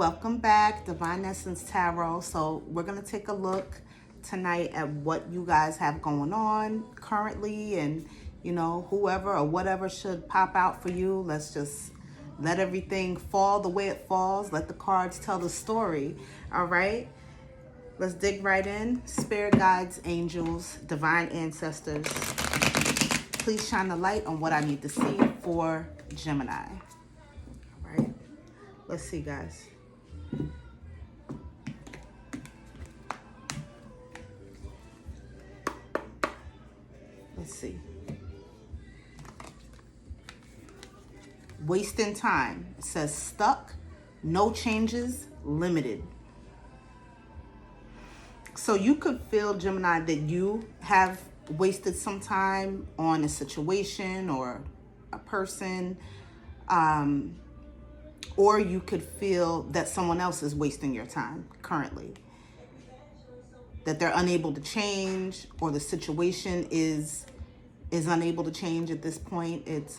Welcome back, Divine Essence Tarot. So we're going to take a look tonight at what you guys have going on currently, and whoever or whatever should pop out for you. Let's just let everything fall the way it falls. Let the cards tell the story. All right, let's dig right in. Spirit guides, angels, divine ancestors, please shine the light on what I need to see for Gemini. All right, let's see, guys. Let's see. Wasting time. It says stuck, no changes, limited. So you could feel, Gemini, that you have wasted some time on a situation or a person, or you could feel that someone else is wasting your time currently, that they're unable to change, or the situation is unable to change at this point. It's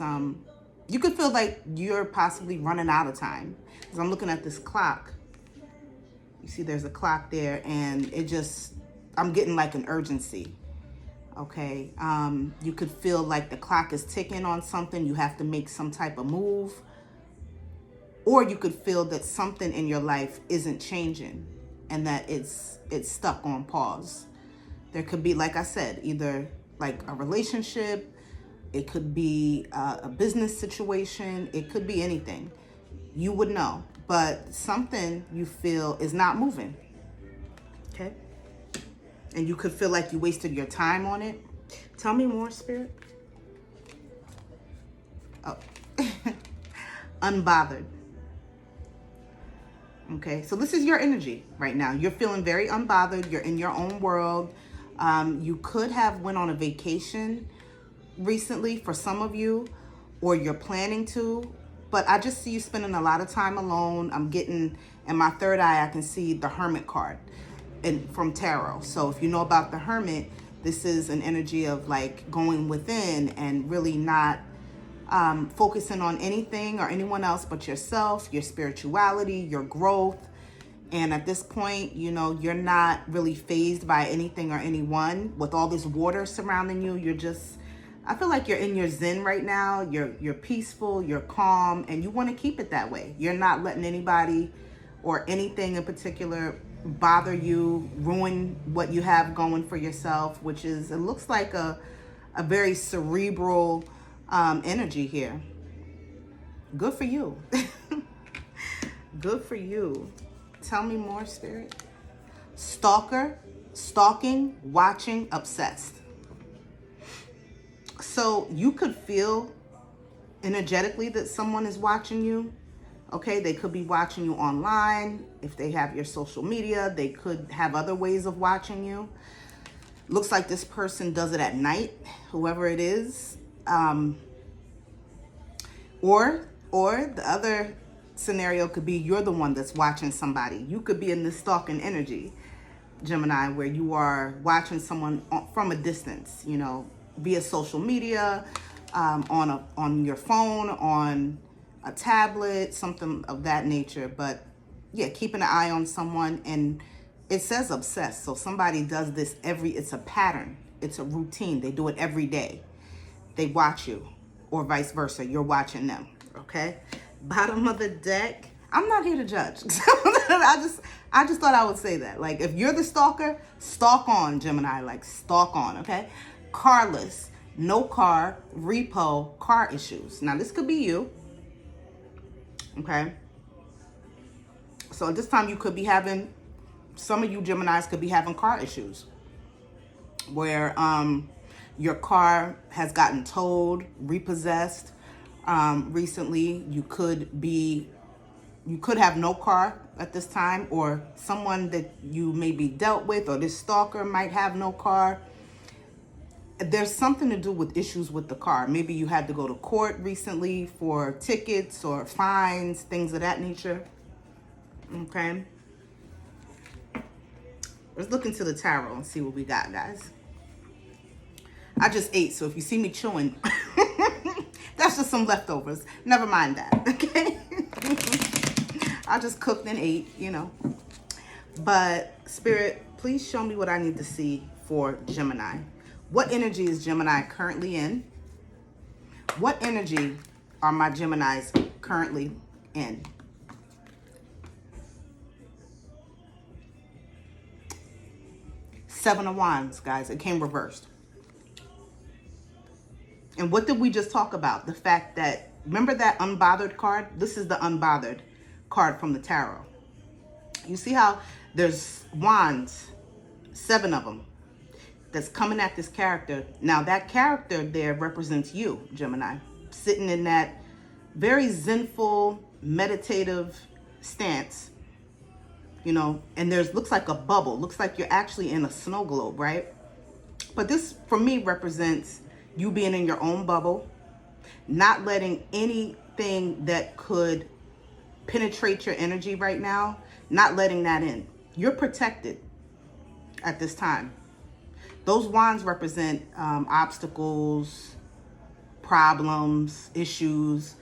you could feel like you're possibly running out of time, because I'm looking at this clock. You see there's a clock there, and I'm getting like an urgency. Okay, you could feel like the clock is ticking on something. You have to make some type of move, or you could feel that something in your life isn't changing and that it's stuck on pause. There could be, like I said, either like a relationship, it could be a business situation, it could be anything. You would know, but something you feel is not moving. Okay, and you could feel like you wasted your time on it. Tell me more, Spirit. Oh, unbothered. Okay, so this is your energy right now. You're feeling very unbothered. You're in your own world. You could have went on a vacation recently for some of you, or you're planning to, but I just see you spending a lot of time alone. I'm getting, in my third eye, I can see the Hermit card from tarot. So if you know about the Hermit, this is an energy of like going within and really not focusing on anything or anyone else but yourself, your spirituality, your growth. And at this point, you're not really fazed by anything or anyone. With all this water surrounding you, I feel like you're in your zen right now. You're peaceful, you're calm, and you want to keep it that way. You're not letting anybody or anything in particular bother you, ruin what you have going for yourself, which is, it looks like a very cerebral energy here. Good for you. Good for you. Tell me more, Spirit. Stalker, stalking, watching, obsessed. So you could feel energetically that someone is watching you. Okay, they could be watching you online. If they have your social media, they could have other ways of watching you. Looks like this person does it at night, whoever it is. Or the other scenario could be you're the one that's watching somebody. You could be in this stalking energy, Gemini, where you are watching someone from a distance, via social media, on your phone, on a tablet, something of that nature. But yeah, keeping an eye on someone. And it says obsessed, so somebody does this it's a pattern, it's a routine. They do it every day. They watch you, or vice versa, you're watching them. Okay, bottom of the deck. I'm not here to judge. I just thought I would say that. Like, if you're the stalker, stalk on, Gemini. Like, stalk on. Okay, carless, no car, repo, car issues. Now this could be you. Okay, so at this time you could be having, some of you Geminis could be having car issues where your car has gotten towed, repossessed recently. You could have no car at this time, or someone that you maybe dealt with, or this stalker might have no car. There's something to do with issues with the car. Maybe you had to go to court recently for tickets or fines, things of that nature. Okay, let's look into the tarot and see what we got, guys. I just ate, so if you see me chewing, that's just some leftovers. Never mind that, okay? I just cooked and ate, But Spirit, please show me what I need to see for Gemini. What energy is Gemini currently in? What energy are my Geminis currently in? Seven of Wands, guys. It came reversed. And what did we just talk about? The fact that, remember that unbothered card? This is the unbothered card from the tarot. You see how there's wands, 7 of them, that's coming at this character. Now that character there represents you, Gemini, sitting in that very zenful, meditative stance, and looks like a bubble. Looks like you're actually in a snow globe, right? But this, for me, represents you being in your own bubble, not letting anything that could penetrate your energy right now, not letting that in. You're protected at this time. Those wands represent obstacles, problems, issues,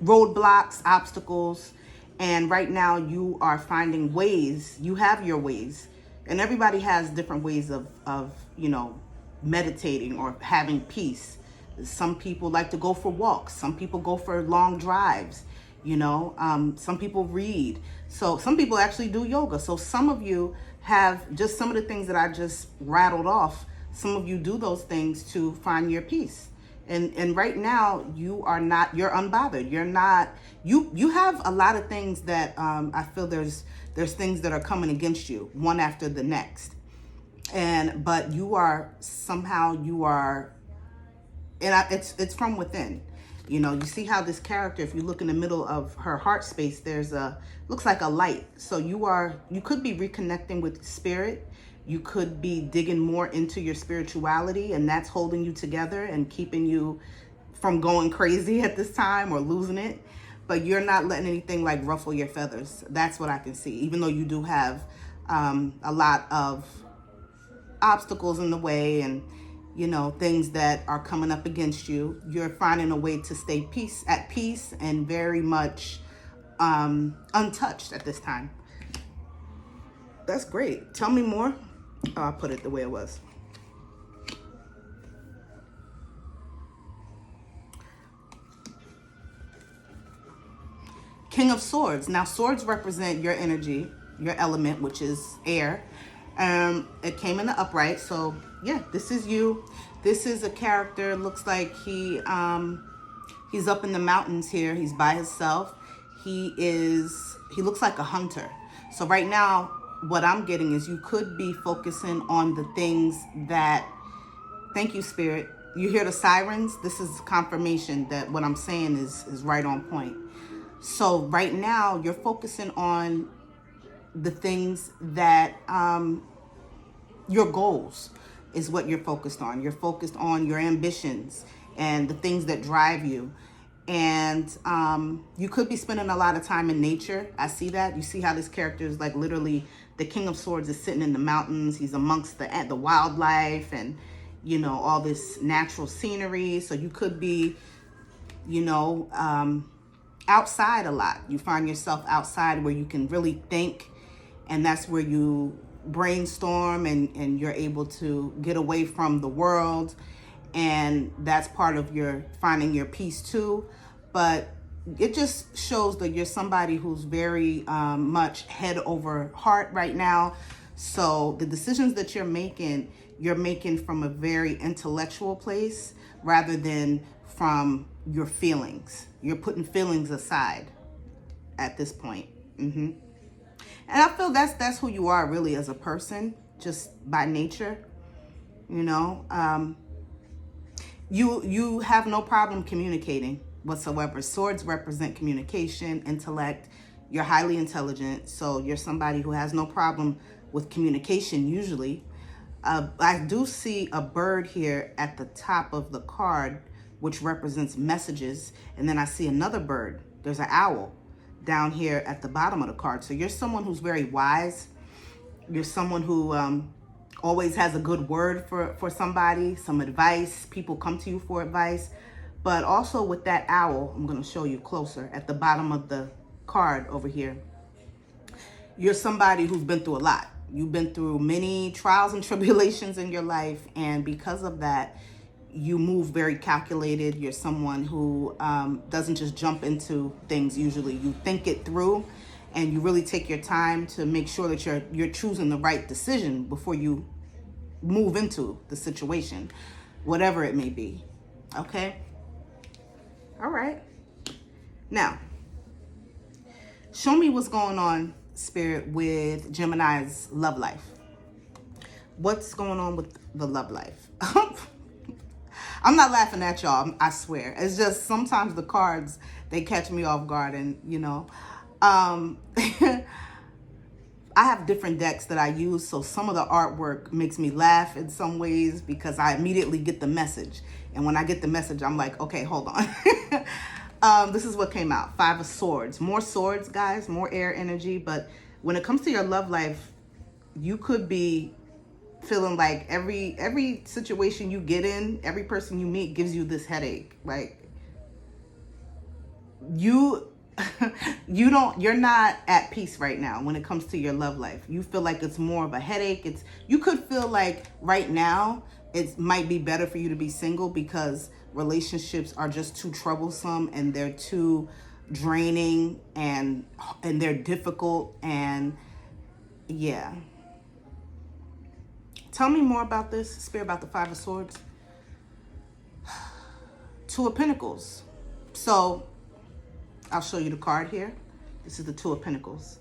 roadblocks, obstacles. And right now you are finding ways. You have your ways. And everybody has different ways of meditating or having peace. Some people like to go for walks. Some people go for long drives. Some people read. So some people actually do yoga. So some of you have just some of the things that I just rattled off. Some of you do those things to find your peace. And right now you're unbothered. You're not, you have a lot of things that I feel there's things that are coming against you, one after the next. But it's from within. You see how this character, if you look in the middle of her heart space, looks like a light. So you could be reconnecting with spirit. You could be digging more into your spirituality, and that's holding you together and keeping you from going crazy at this time or losing it. But you're not letting anything like ruffle your feathers. That's what I can see. Even though you do have a lot of obstacles in the way and things that are coming up against you, you're finding a way to stay at peace and very much untouched at this time. That's great. Tell me more. Oh, I'll put it the way it was. King of Swords. Now, swords represent your energy, your element, which is air. It came in the upright. So yeah, this is you. This is a character. Looks like he's up in the mountains here. He's by himself. He looks like a hunter. So right now, what I'm getting is you could be focusing on the things that, thank you, Spirit. You hear the sirens? This is confirmation that what I'm saying is right on point. So right now you're focusing on the things that, your goals is what you're focused on. You're focused on your ambitions and the things that drive you. And you could be spending a lot of time in nature. I see that. You see how this character is like literally the King of Swords is sitting in the mountains. He's amongst the wildlife and, all this natural scenery. So you could be, outside a lot. You find yourself outside where you can really think, and that's where you brainstorm and you're able to get away from the world. And that's part of your finding your peace too. But it just shows that you're somebody who's very much head over heart right now. So the decisions that you're making from a very intellectual place rather than from your feelings. You're putting feelings aside at this point. And I feel that's who you are really as a person, just by nature. You have no problem communicating whatsoever. Swords represent communication, intellect. You're highly intelligent, so you're somebody who has no problem with communication usually. I do see a bird here at the top of the card, which represents messages. And then I see another bird. There's an owl down here at the bottom of the card. So you're someone who's very wise. You're someone who always has a good word for somebody, some advice. People come to you for advice. But also with that owl, I'm going to show you closer at the bottom of the card over here. You're somebody who's been through a lot. You've been through many trials and tribulations in your life. And because of that, you move very calculated. You're someone who doesn't just jump into things usually. You think it through and you really take your time to make sure that you're choosing the right decision before you move into the situation, whatever it may be. Okay? All right. Now, show me what's going on, Spirit, with Gemini's love life. What's going on with the love life? I'm not laughing at y'all, I swear. It's just sometimes the cards, they catch me off guard, and I have different decks that I use, so some of the artwork makes me laugh in some ways because I immediately get the message. And when I get the message, I'm like, okay, hold on. This is what came out. 5 of Swords. More swords, guys, more air energy. But when it comes to your love life, you could be feeling like every situation you get in, every person you meet gives you this headache. Like you're not at peace right now when it comes to your love life. You feel like it's more of a headache. You could feel like right now it might be better for you to be single because relationships are just too troublesome and they're too draining and they're difficult. And yeah. Tell me more about this, Spirit, about the 5 of Swords. 2 of Pentacles. So I'll show you the card here. This is the 2 of Pentacles.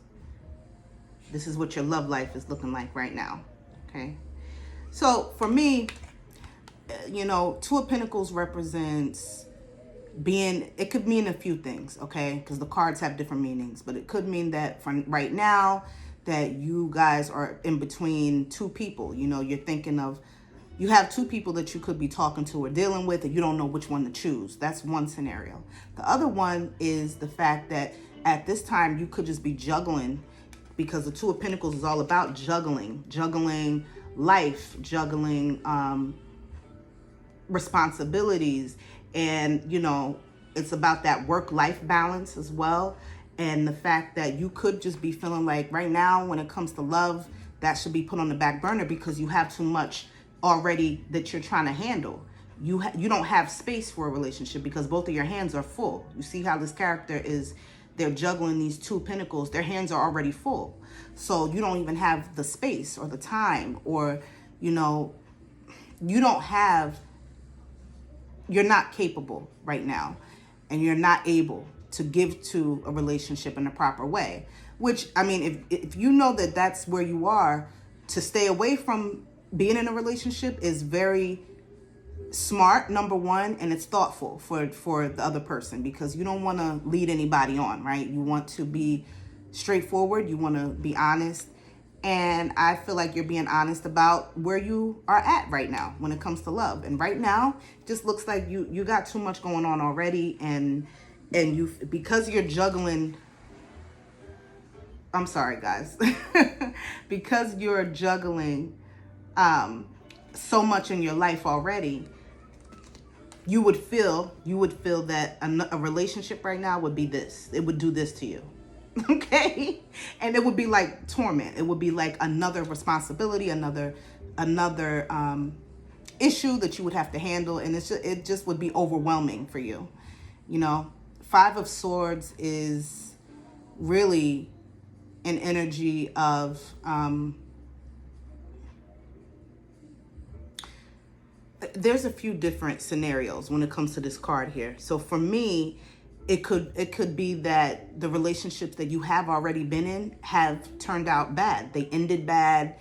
This is what your love life is looking like right now. Okay. So for me, 2 of Pentacles represents it could mean a few things, okay? Because the cards have different meanings, but it could mean that for right now, that you guys are in between 2 people. You're thinking of, you have 2 people that you could be talking to or dealing with, and you don't know which one to choose. That's one scenario. The other one is the fact that at this time you could just be juggling, because the 2 of Pentacles is all about juggling life, juggling responsibilities, and it's about that work-life balance as well. And the fact that you could just be feeling like right now when it comes to love, that should be put on the back burner because you have too much already that you're trying to handle. You don't have space for a relationship because both of your hands are full. You see how this character is, they're juggling these 2 pentacles. Their hands are already full. So you don't even have the space or the time, or, you don't have, you're not capable right now, and you're not able to give to a relationship in a proper way. Which, I mean, if you know that that's where you are, to stay away from being in a relationship is very smart, number one, and it's thoughtful for the other person, because you don't want to lead anybody on, right? You want to be straightforward. You want to be honest. And I feel like you're being honest about where you are at right now when it comes to love. And right now, it just looks like you got too much going on already, and you, because you're juggling, I'm sorry guys, because you're juggling so much in your life already, you would feel that a relationship right now would be this. It would do this to you. Okay? And it would be like torment. It would be like another responsibility, another issue that you would have to handle, and it just would be overwhelming for you. 5 of Swords is really an energy of there's a few different scenarios when it comes to this card here. So for me, it could be that the relationships that you have already been in have turned out bad. They ended bad.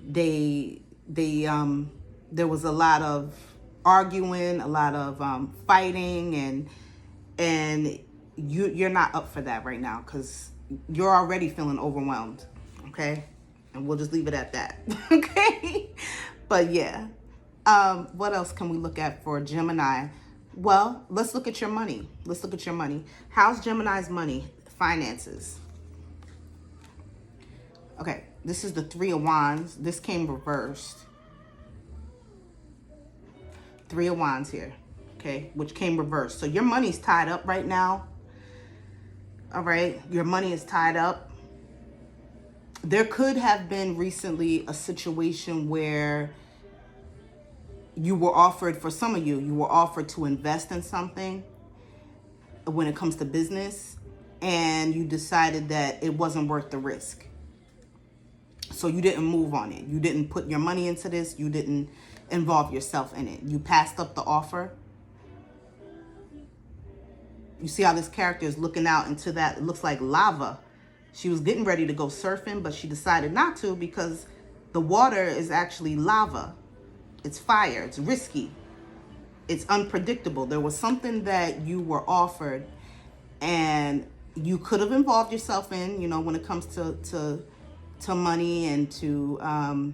There was a lot of arguing, a lot of fighting, and you're not up for that right now because you're already feeling overwhelmed. Okay, and we'll just leave it at that. Okay, but yeah. What else can we look at for Gemini? Well, let's look at your money. Let's look at your money. How's Gemini's money? Finances. Okay, this is the 3 of Wands. This came reversed. 3 of Wands here. okay, which came reversed. So your money's tied up right now. All right, your money is tied up. There could have been recently a situation where you were offered, for some of you, you were offered to invest in something when it comes to business, and you decided that it wasn't worth the risk. So you didn't move on it. You didn't put your money into this. You didn't involve yourself in it. You passed up the offer. You see how this character is looking out into that, it looks like lava. She was getting ready to go surfing, but she decided not to because the water is actually lava. It's fire. It's risky. It's unpredictable. There was something that you were offered and you could have involved yourself in, you know, when it comes to money and to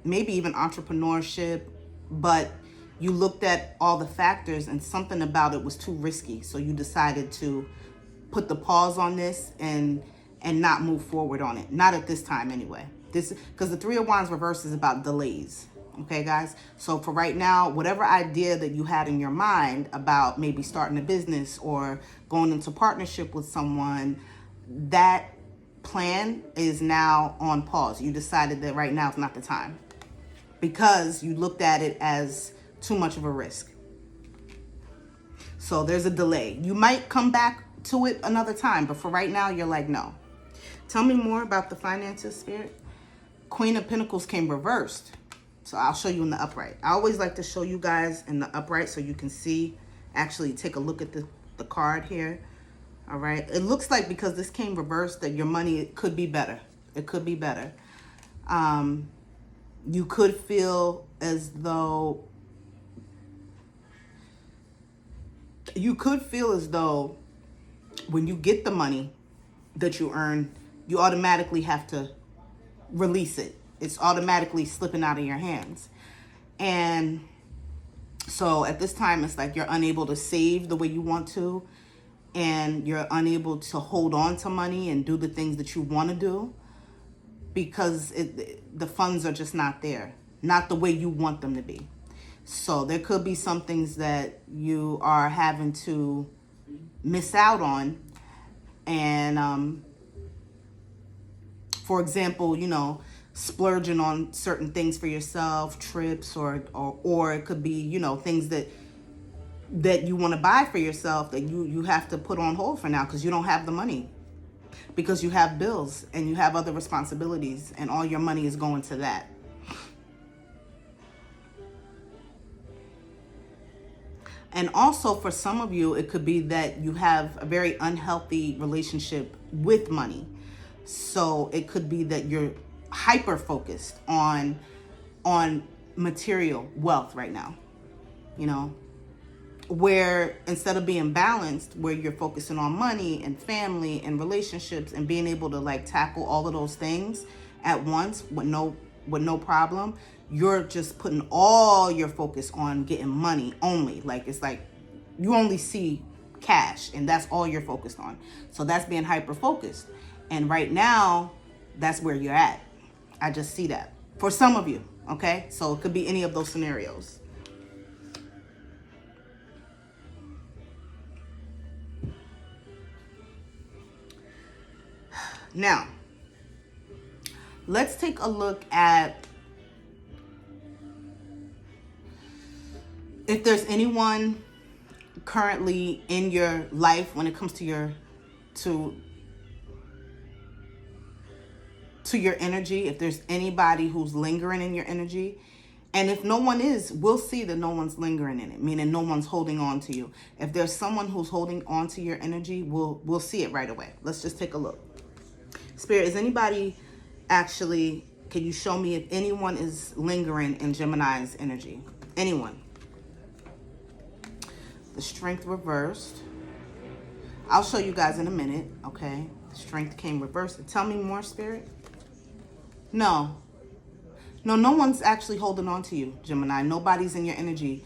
maybe even entrepreneurship, but you looked at all the factors and something about it was too risky. So you decided to put the pause on this and not move forward on it. Not at this time anyway. This, because the Three of Wands reverse is about delays. Okay, guys? So for right now, whatever idea that you had in your mind about maybe starting a business or going into partnership with someone, that plan is now on pause. You decided that right now is not the time because you looked at it as too much of a risk. So there's a delay. You might come back to it another time, but for right now, you're like, no. Tell me more about the finances, Spirit. Queen of Pentacles came reversed. So I'll show you in the upright. I always like to show you guys in the upright so you can see, actually take a look at the card here. All right. It looks like because this came reversed that your money, it could be better. It could be better. You could feel as though when you get the money that you earn, you automatically have to release it. It's automatically slipping out of your hands. And so at this time, it's like you're unable to save the way you want to, and you're unable to hold on to money and do the things that you want to do because the funds are just not there, not the way you want them to be. So there could be some things that you are having to miss out on. And for example, you know, splurging on certain things for yourself, trips, or it could be, you know, things that you want to buy for yourself that you have to put on hold for now because you don't have the money, because you have bills and you have other responsibilities and all your money is going to that. And also for some of you, it could be that you have a very unhealthy relationship with money. So it could be that you're hyper focused on material wealth right now, you know, where instead of being balanced, where you're focusing on money and family and relationships and being able to like tackle all of those things at once with no problem, you're just putting all your focus on getting money only. Like, it's like you only see cash and that's all you're focused on. So that's being hyper focused. And right now, that's where you're at. I just see that for some of you. Okay. So it could be any of those scenarios. Now, let's take a look at if there's anyone currently in your life when it comes to your energy, if there's anybody who's lingering in your energy. And if no one is, we'll see that no one's lingering in it, meaning no one's holding on to you. If there's someone who's holding on to your energy, we'll see it right away. Let's just take a look. Spirit, is anybody actually, can you show me if anyone is lingering in Gemini's energy? Anyone? The Strength reversed. I'll show you guys in a minute, okay? The Strength came reversed. Tell me more, Spirit. No, no one's actually holding on to you, Gemini. Nobody's in your energy.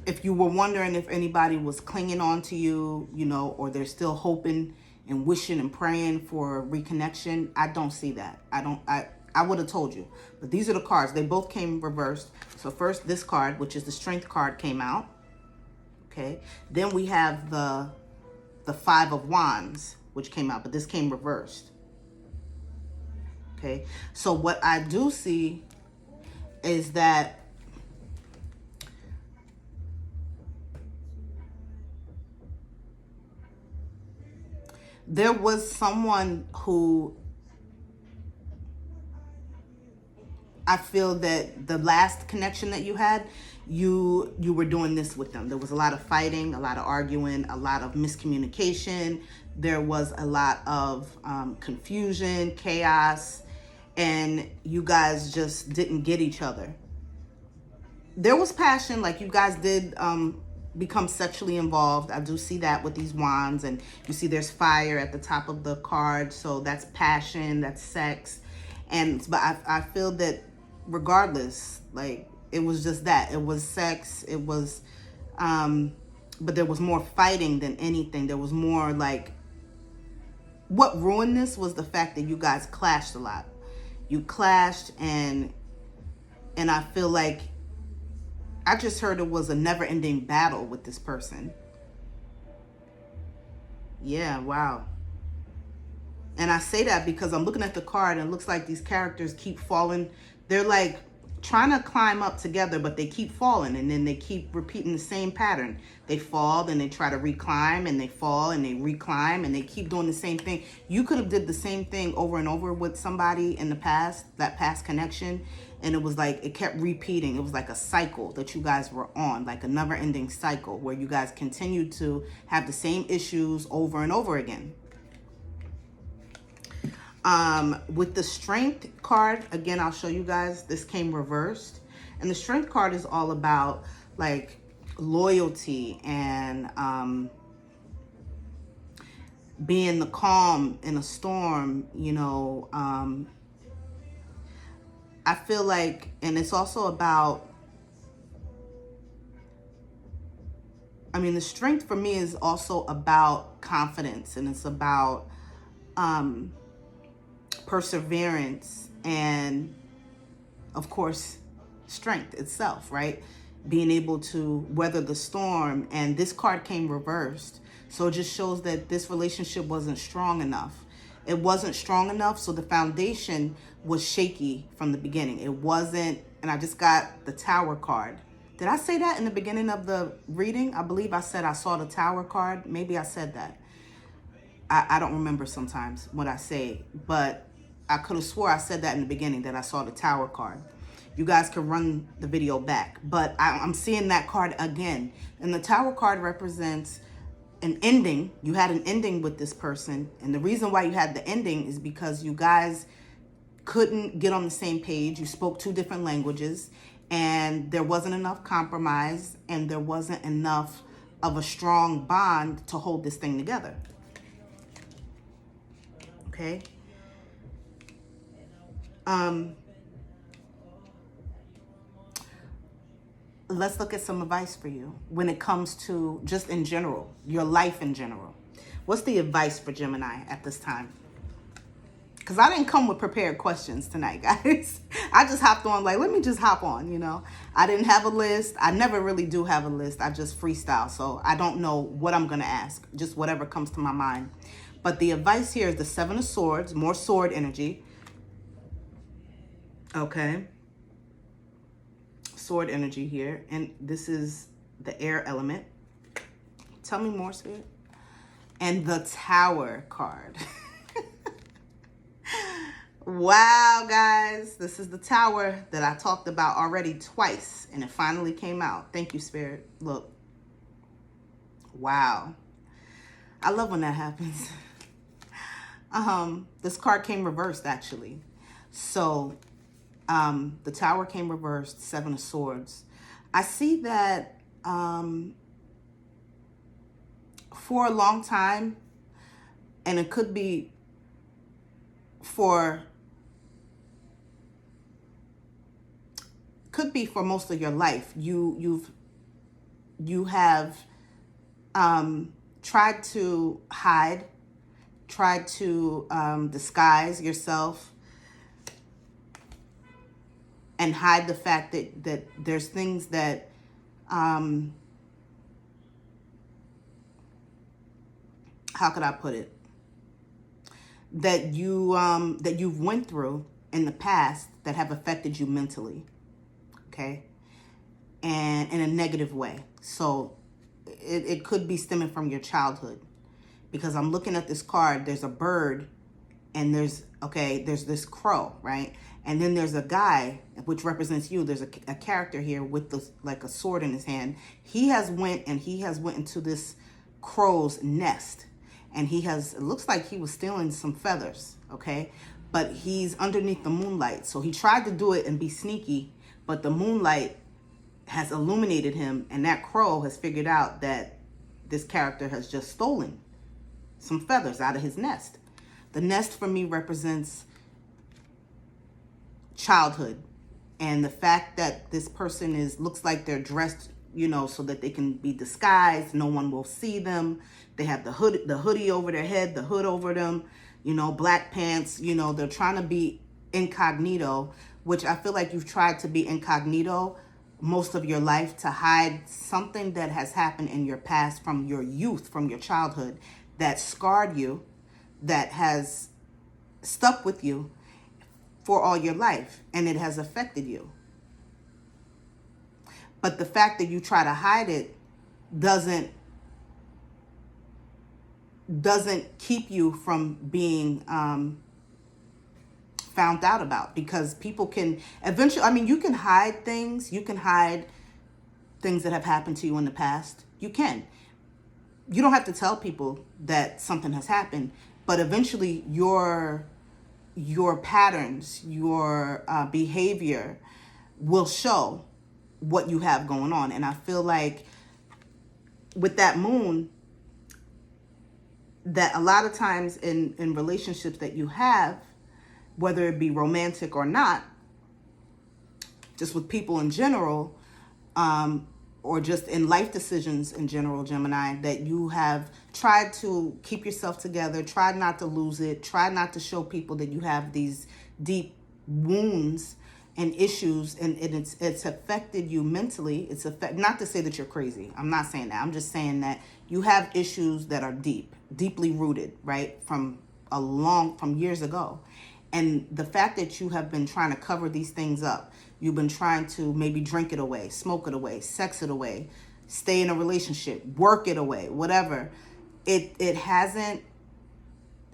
If you were wondering if anybody was clinging on to you, you know, or they're still hoping and wishing and praying for reconnection, I don't see that. I would have told you. But these are the cards. They both came reversed. So first, this card, which is the Strength card, came out. Okay. Then we have the Five of Wands, which came out, but this came reversed. Okay. So what I do see is that there was someone who, I feel that the last connection that you had, you were doing this with them. There was a lot of fighting, a lot of arguing, a lot of miscommunication. There was a lot of confusion, chaos, and you guys just didn't get each other. There was passion, like you guys did become sexually involved. I do see that with these wands, and you see there's fire at the top of the card. So that's passion, that's sex. But I feel that regardless, like it was just that. It was sex. It was, but there was more fighting than anything. There was more like, what ruined this was the fact that you guys clashed a lot. You clashed, and I feel like I just heard it was a never-ending battle with this person. Yeah, wow. And I say that because I'm looking at the card and it looks like these characters keep falling. They're like trying to climb up together, but they keep falling, and then they keep repeating the same pattern. They fall, then they try to reclimb, and they fall, and they reclimb, and they keep doing the same thing. You could have did the same thing over and over with somebody in the past, that past connection, and it was like it kept repeating. It was like a cycle that you guys were on, like a never-ending cycle where you guys continued to have the same issues over and over again. With the Strength card, again, I'll show you guys, this came reversed. And the Strength card is all about like loyalty and being the calm in a storm, you know. I feel like, and it's also about, I mean, the Strength for me is also about confidence, and it's about perseverance, and of course strength itself, right? Being able to weather the storm. And this card came reversed, so it just shows that this relationship wasn't strong enough. It wasn't strong enough, so the foundation was shaky from the beginning. It wasn't. And I just got the Tower card. Did I say that in the beginning of the reading? I believe I said I saw the Tower card. Maybe I said that. I don't remember sometimes what I say, but I could have swore I said that in the beginning, that I saw the Tower card. You guys can run the video back, but I'm seeing that card again. And the Tower card represents an ending. You had an ending with this person. And the reason why you had the ending is because you guys couldn't get on the same page. You spoke two different languages, and there wasn't enough compromise, and there wasn't enough of a strong bond to hold this thing together. Okay. Let's look at some advice for you when it comes to just in general, your life in general. What's the advice for Gemini at this time? Because I didn't come with prepared questions tonight, guys. I just hopped on, like, let me just hop on, you know. I didn't have a list. I never really do have a list. I just freestyle. So I don't know what I'm going to ask, just whatever comes to my mind. But the advice here is the Seven of Swords, more sword energy. Okay. Sword energy here. And this is the air element. Tell me more, Spirit. And the Tower card. Wow, guys. This is the Tower that I talked about already twice. And it finally came out. Thank you, Spirit. Look. Wow. I love when that happens. This card came reversed, actually. So the Tower came reversed, Seven of Swords. I see that for a long time, and it could be for most of your life, you have tried to hide, tried to disguise yourself, and hide the fact that there's things that how could I put it, that you've went through in the past that have affected you mentally, okay, and in a negative way. So it could be stemming from your childhood, because I'm looking at this card. There's a bird, and there's this crow, right? And then there's a guy, which represents you. There's a character here with like a sword in his hand. He has went into this crow's nest, and it looks like he was stealing some feathers, okay? But he's underneath the moonlight. So he tried to do it and be sneaky, but the moonlight has illuminated him, and that crow has figured out that this character has just stolen some feathers out of his nest. The nest for me represents childhood, and the fact that this person looks like they're dressed, so that they can be disguised. No one will see them. They have the hoodie over their head, the hood over them, black pants. They're trying to be incognito, which I feel like you've tried to be incognito most of your life to hide something that has happened in your past, from your youth, from your childhood, that scarred you, that has stuck with you for all your life, and it has affected you. But the fact that you try to hide it doesn't keep you from being found out about, because people can eventually, you can hide things. You can hide things that have happened to you in the past. You can. You don't have to tell people that something has happened, but eventually your patterns, your behavior will show what you have going on. And I feel like with that moon, that a lot of times in relationships that you have, whether it be romantic or not, just with people in general, or just in life decisions in general, Gemini, that you have tried to keep yourself together, tried not to lose it, tried not to show people that you have these deep wounds and issues, and it's affected you mentally. Not to say that you're crazy. I'm not saying that. I'm just saying that you have issues that are deeply rooted, right? From years ago. And the fact that you have been trying to cover these things up, you've been trying to maybe drink it away, smoke it away, sex it away, stay in a relationship, work it away, whatever. It hasn't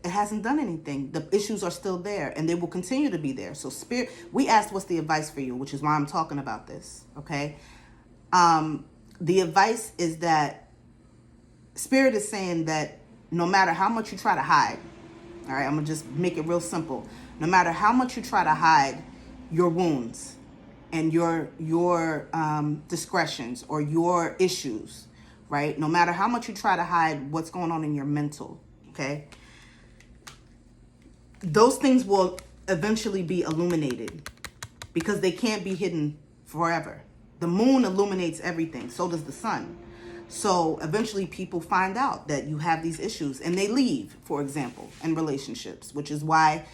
done anything. The issues are still there, and they will continue to be there. So Spirit, we asked what's the advice for you, which is why I'm talking about this, okay? The advice is that Spirit is saying that no matter how much you try to hide, all right, I'm going to just make it real simple. No matter how much you try to hide your wounds and your discretions or your issues, right? No matter how much you try to hide what's going on in your mental, okay? Those things will eventually be illuminated, because they can't be hidden forever. The moon illuminates everything. So does the sun. So eventually people find out that you have these issues, and they leave, for example, in relationships, which is why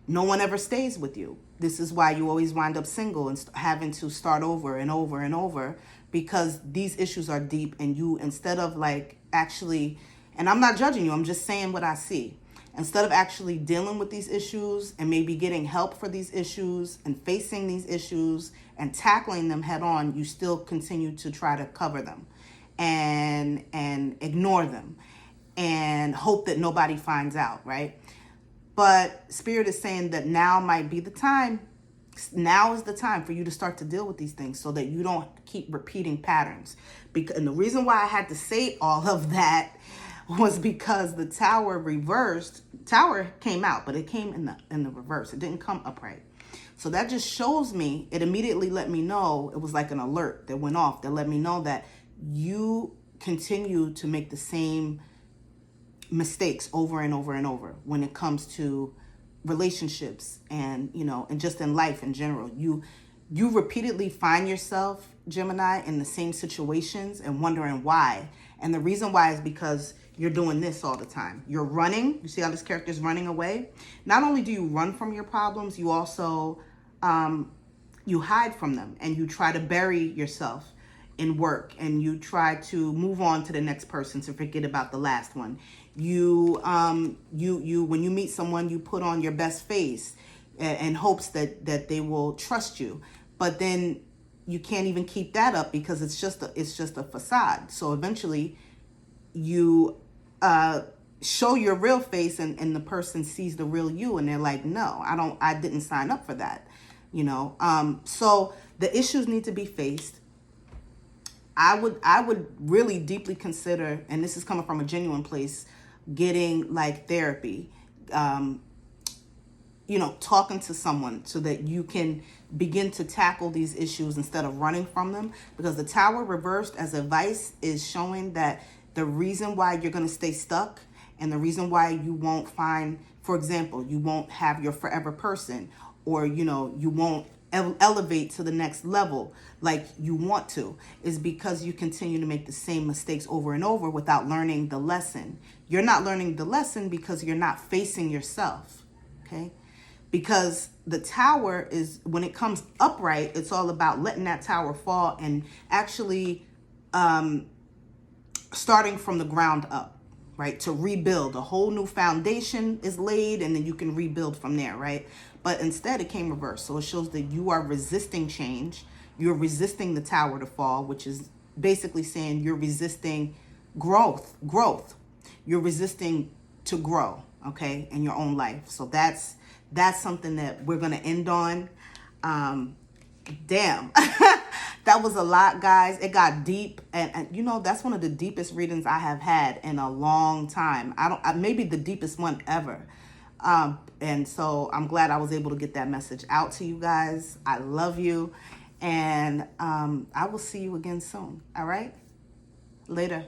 no one ever stays with you. This is why you always wind up single and having to start over and over and over, because these issues are deep, and you, instead of like actually, and I'm not judging you, I'm just saying what I see. Instead of actually dealing with these issues and maybe getting help for these issues and facing these issues and tackling them head on, you still continue to try to cover them and ignore them and hope that nobody finds out, right? But Spirit is saying that now might be the time. Now is the time for you to start to deal with these things, so that you don't keep repeating patterns. And the reason why I had to say all of that was because the tower reversed. Tower came out, but it came in the reverse. It didn't come upright. So that just shows me, it immediately let me know, it was like an alert that went off that let me know that you continue to make the same mistakes over and over and over when it comes to relationships and, and just in life in general. You repeatedly find yourself, Gemini, in the same situations and wondering why. And the reason why is because you're doing this all the time. You're running. You see how this character is running away? Not only do you run from your problems, you also you hide from them and you try to bury yourself in work, and you try to move on to the next person to forget about the last one. You when you meet someone, you put on your best face in hopes that they will trust you, but then you can't even keep that up because it's just a facade. So eventually you show your real face, and the person sees the real you, and they're like, no, I didn't sign up for that, so the issues need to be faced. I would really deeply consider, and this is coming from a genuine place, getting like therapy, talking to someone so that you can begin to tackle these issues instead of running from them. Because the Tower reversed as advice is showing that the reason why you're going to stay stuck, and the reason why you won't find, for example, you won't have your forever person, or, you won't elevate to the next level like you want to, is because you continue to make the same mistakes over and over without learning the lesson. You're not learning the lesson because you're not facing yourself, okay? Because the Tower is, when it comes upright, it's all about letting that tower fall and actually starting from the ground up, right? To rebuild. A whole new foundation is laid, and then you can rebuild from there, right? But instead it came reversed. So it shows that you are resisting change. You're resisting the tower to fall, which is basically saying you're resisting growth. You're resisting to grow, okay, in your own life. So that's something that we're going to end on. Damn. That was a lot, guys. It got deep, and that's one of the deepest readings I have had in a long time. Maybe the deepest one ever. And so I'm glad I was able to get that message out to you guys. I love you, and I will see you again soon. All right? Later.